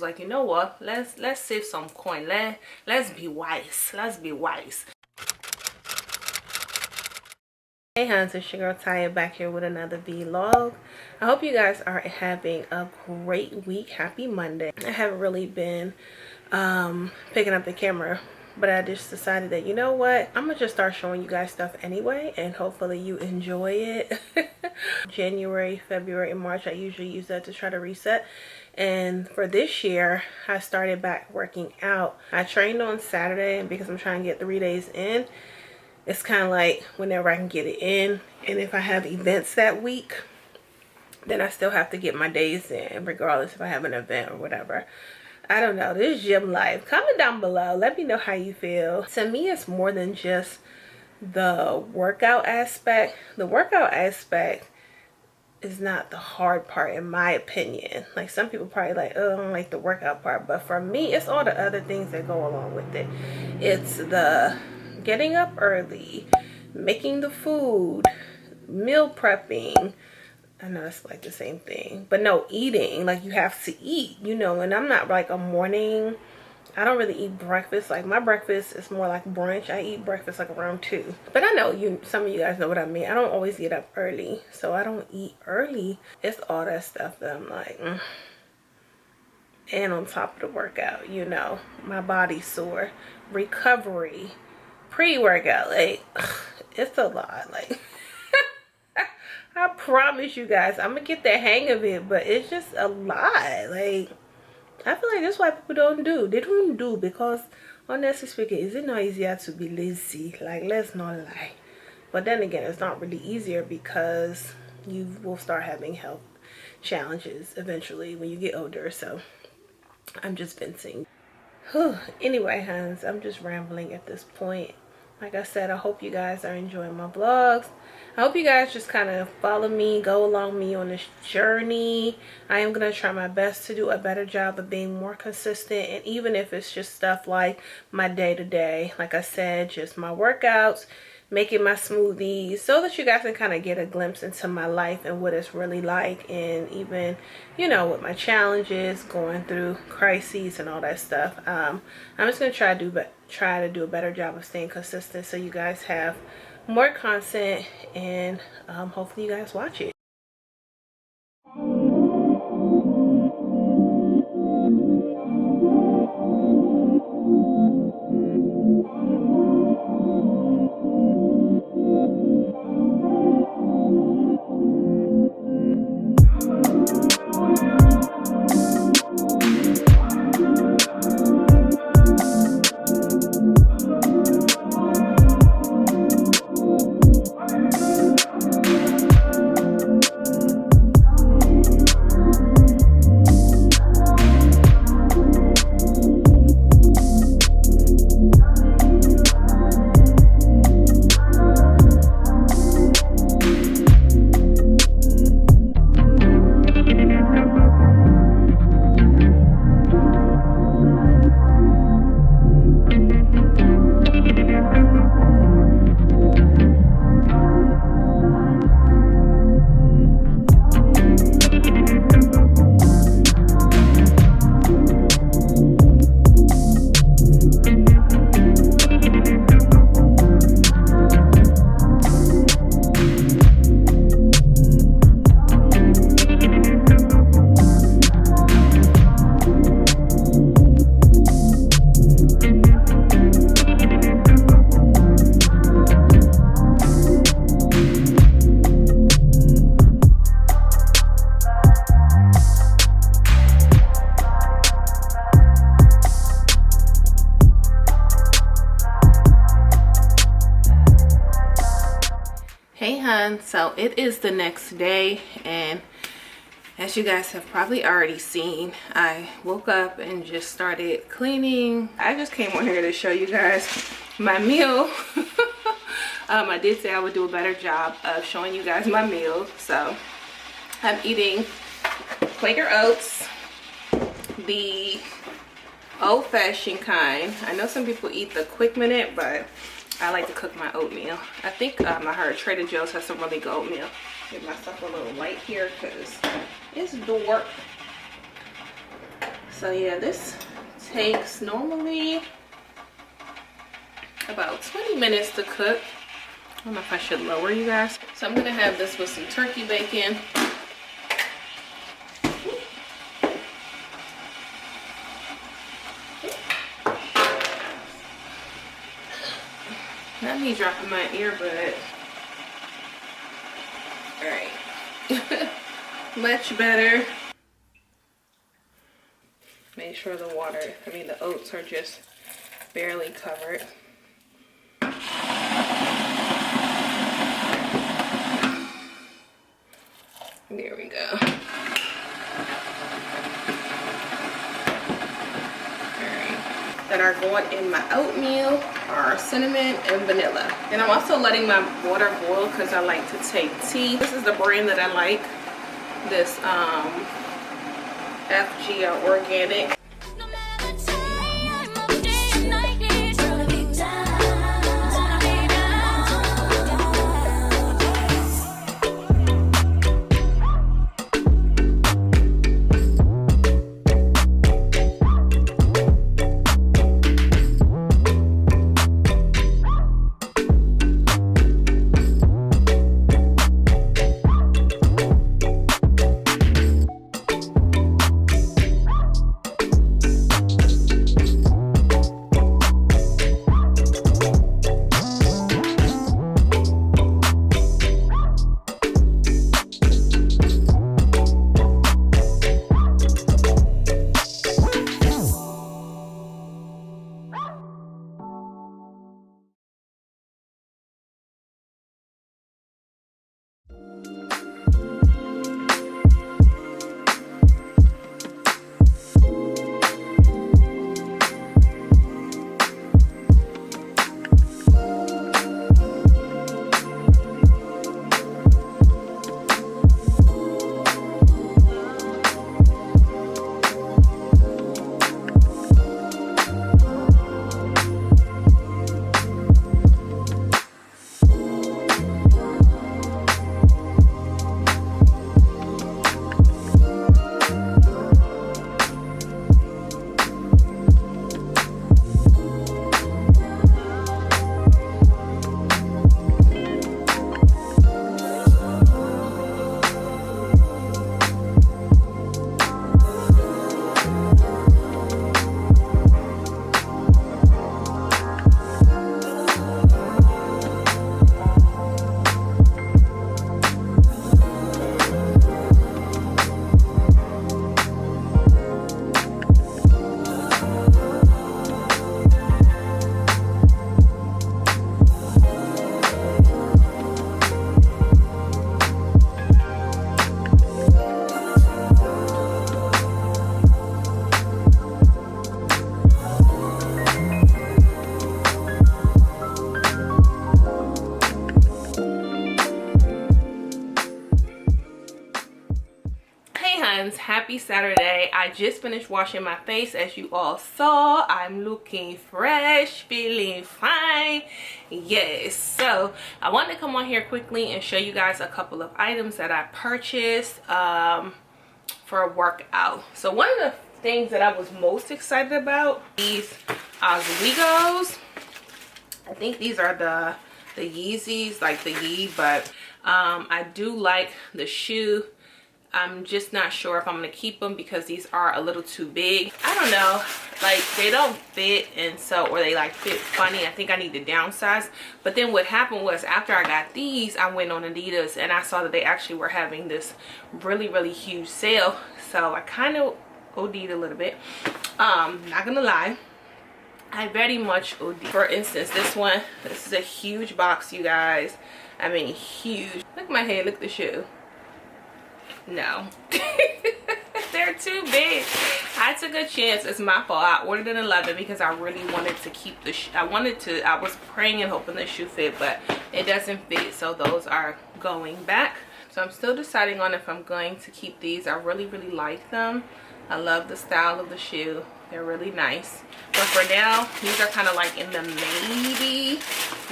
Like, you know what, let's save some coin. Let's be wise. Let's be wise. Hey Huns, it's your girl Taya back here with another vlog. I hope you guys are having a great week. Happy Monday. I haven't really been picking up the camera, but I just decided that, you know what, I'm gonna just start showing you guys stuff anyway, and hopefully you enjoy it. January, February, and March, I usually use that to try to reset. And for this year, I started back working out. I trained on Saturday because I'm trying to get 3 days in. It's kind of like whenever I can get it in, and if I have events that week, then I still have to get my days in, regardless if I have an event or whatever. I don't know, this gym life, comment down below, let me know how you feel. To me, it's more than just the workout aspect. The workout aspect is not the hard part, in my opinion. Like, some people probably like, oh, I don't like the workout part, but for me, it's all the other things that go along with it. It's the getting up early, making the food, meal prepping. I know it's like the same thing, but no, eating. Like, you have to eat, you know. And I'm not like a morning, I don't really eat breakfast. Like, my breakfast is more like brunch. I eat breakfast like around 2. But I know some of you guys know what I mean. I don't always get up early, so I don't eat early. It's all that stuff that I'm like, And on top of the workout, you know, my body's sore, recovery, pre-workout, like, it's a lot. Like, I promise you guys, I'm gonna get the hang of it, but it's just a lot. Like, I feel like that's why people don't do. They don't do because, honestly speaking, is it not easier to be lazy? Like, let's not lie. But then again, it's not really easier because you will start having health challenges eventually when you get older. So I'm just venting. Whew. Anyway, Huns, I'm just rambling at this point. Like I said, I hope you guys are enjoying my vlogs. I hope you guys just kind of follow me, go along me on this journey. I am going to try my best to do a better job of being more consistent. And even if it's just stuff like my day-to-day, like I said, just my workouts, making my smoothies, so that you guys can kind of get a glimpse into my life and what it's really like. And even, you know, with my challenges, going through crises and all that stuff. I'm just going to try to do a better job of staying consistent, so you guys have more content, and hopefully you guys watch it. Hey Huns, so it is the next day, and as you guys have probably already seen, I woke up and just started cleaning. I just came on here to show you guys my meal. I did say I would do a better job of showing you guys my meal. So I'm eating Quaker oats, the old-fashioned kind. I know some people eat the quick minute, but I like to cook my oatmeal. I think I heard Trader Joe's has some really good oatmeal. Get myself a little light here because it's dark. So yeah, this takes normally about 20 minutes to cook. I don't know if I should lower, you guys. So I'm gonna have this with some turkey bacon. Not me dropping my earbud. Alright. Much better. Make sure the oats are just barely covered. There we go. That are going in my oatmeal are cinnamon and vanilla. And I'm also letting my water boil because I like to take tea. This is the brand that I like. This FGO organic. Happy Saturday. I just finished washing my face. As you all saw, I'm looking fresh, feeling fine. Yes, so I wanted to come on here quickly and show you guys a couple of items that I purchased for a workout. So one of the things that I was most excited about, these Oswegos. I think these are the Yeezys, like the Yee, but I do like the shoe. I'm just not sure if I'm gonna keep them because these are a little too big. I don't know, like they don't fit, and so, or they like fit funny. I think I need to downsize. But then what happened was, after I got these, I went on Adidas and I saw that they actually were having this really huge sale. So I kind of OD'd a little bit. Not gonna lie, I very much OD. For instance, this one, this is a huge box, you guys. I mean, huge. Look at my head, look at the shoe. No. They're too big. I took a chance. It's my fault. I ordered an 11 because I really wanted to keep the I was praying and hoping the shoe fit, but it doesn't fit, so those are going back. So I'm still deciding on if I'm going to keep these. I really like them. I love the style of the shoe. They're really nice. But for now, these are kind of like in the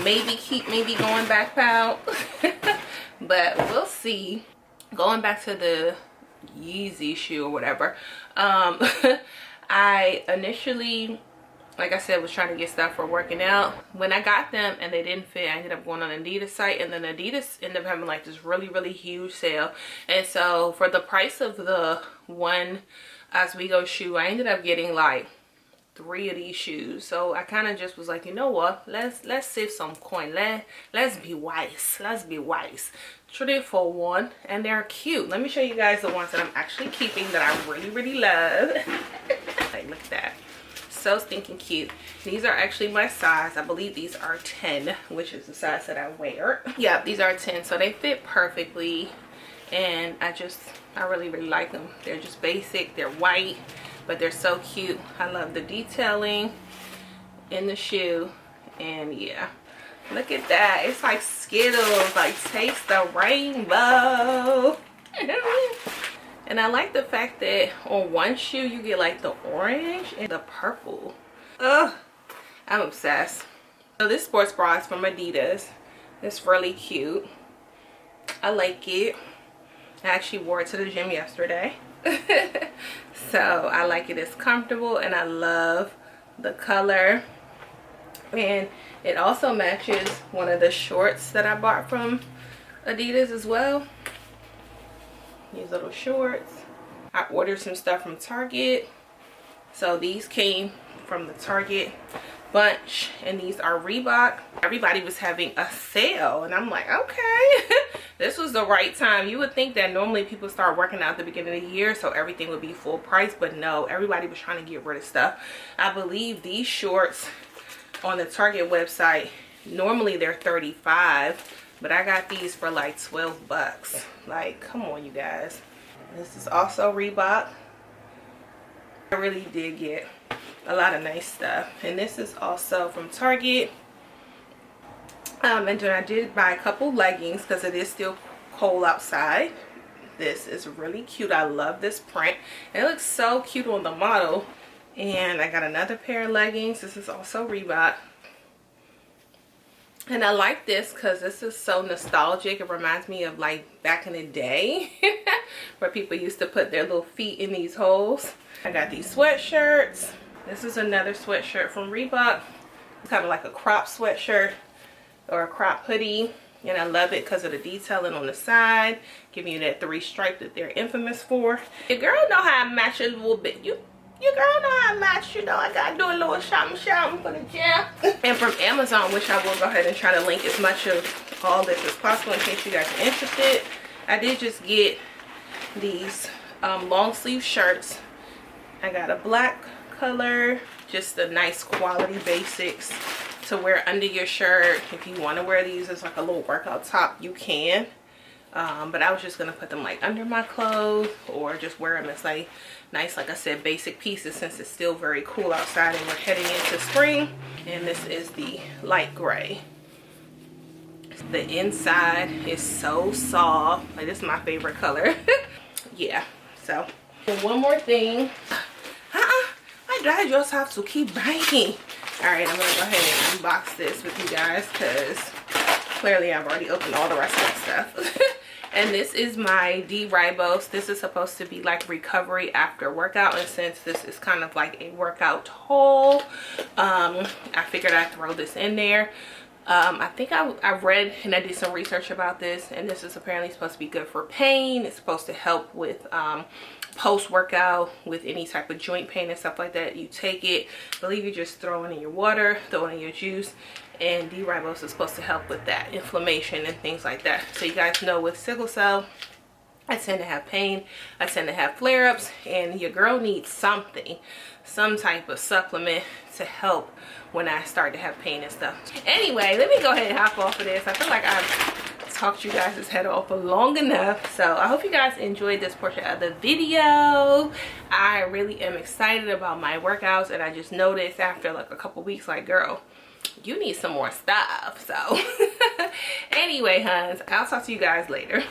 maybe keep, maybe going back out. But we'll see. Going back to the Yeezy shoe or whatever, I initially, like I said, was trying to get stuff for working out. When I got them and they didn't fit, I ended up going on Adidas site, and then Adidas ended up having like this really huge sale. And so for the price of the one Oswego shoe, I ended up getting like 3 of these shoes. So I kind of just was like, you know what, let's save some coin. Let's be wise. Let's be wise. Traded for one, and they're cute. Let me show you guys the ones that I'm actually keeping that I really love. Like, look at that. So stinking cute. These are actually my size. I believe these are 10, which is the size that I wear. Yeah, these are 10, so they fit perfectly, and I really like them. They're just basic. They're white, but they're so cute. I love the detailing in the shoe, and yeah, look at that. It's like Skittles, like taste the rainbow. And I like the fact that on one shoe you get like the orange and the purple. Ugh, I'm obsessed. So this sports bra is from Adidas. It's really cute. I like it. I actually wore it to the gym yesterday. So I like it. It's comfortable, and I love the color. And it also matches one of the shorts that I bought from Adidas as well. These little shorts. I ordered some stuff from Target, so these came from the Target bunch, and these are Reebok. Everybody was having a sale, and I'm like, okay. This was the right time. You would think that normally people start working out at the beginning of the year, so everything would be full price, but no, everybody was trying to get rid of stuff. I believe these shorts on the Target website, normally they're $35, but I got these for like 12 bucks. Like, come on, you guys. This is also Reebok. I really did get a lot of nice stuff. And this is also from Target. And then I did buy a couple leggings because it is still cold outside. This is really cute. I love this print. It looks so cute on the model. And I got another pair of leggings. This is also Reebok. And I like this because this is so nostalgic. It reminds me of like back in the day where people used to put their little feet in these holes. I got these sweatshirts. This is another sweatshirt from Reebok. It's kind of like a crop sweatshirt or a crop hoodie. And I love it because of the detailing on the side, giving you that 3 stripe that they're infamous for. Your girl know how to match a little bit. Your girl know how to match, you know. I gotta do a little shopping for the gym. And from Amazon, which I will go ahead and try to link as much of all this as possible in case you guys are interested. I did just get these long sleeve shirts. I got a black color, just a nice quality basics to wear under your shirt. If you want to wear these as like a little workout top, you can. But I was just gonna put them like under my clothes, or just wear them as like nice, like I said, basic pieces, since it's still very cool outside and we're heading into spring. And this is the light gray. The inside is so soft. Like, this is my favorite color. Yeah. So, and one more thing. My dad just have to keep biting. All right, I'm gonna go ahead and unbox this with you guys because clearly I've already opened all the rest of that stuff. And this is my D-Ribose. This is supposed to be like recovery after workout, and since this is kind of like a workout haul, I figured I'd throw this in there. I think I read and I did some research about this, and this is apparently supposed to be good for pain. It's supposed to help with post-workout with any type of joint pain and stuff like that. You take it, I believe you just throw it in your water, throw it in your juice, and D-Ribose is supposed to help with that inflammation and things like that. So you guys know with sickle cell, I tend to have pain, I tend to have flare-ups, and your girl needs something, some type of supplement to help when I start to have pain and stuff. Anyway, let me go ahead and hop off of this. I feel like I've talked you guys' head off for long enough. So I hope you guys enjoyed this portion of the video. I really am excited about my workouts, and I just noticed after like a couple weeks, like, girl, you need some more stuff. So anyway, Huns, I'll talk to you guys later.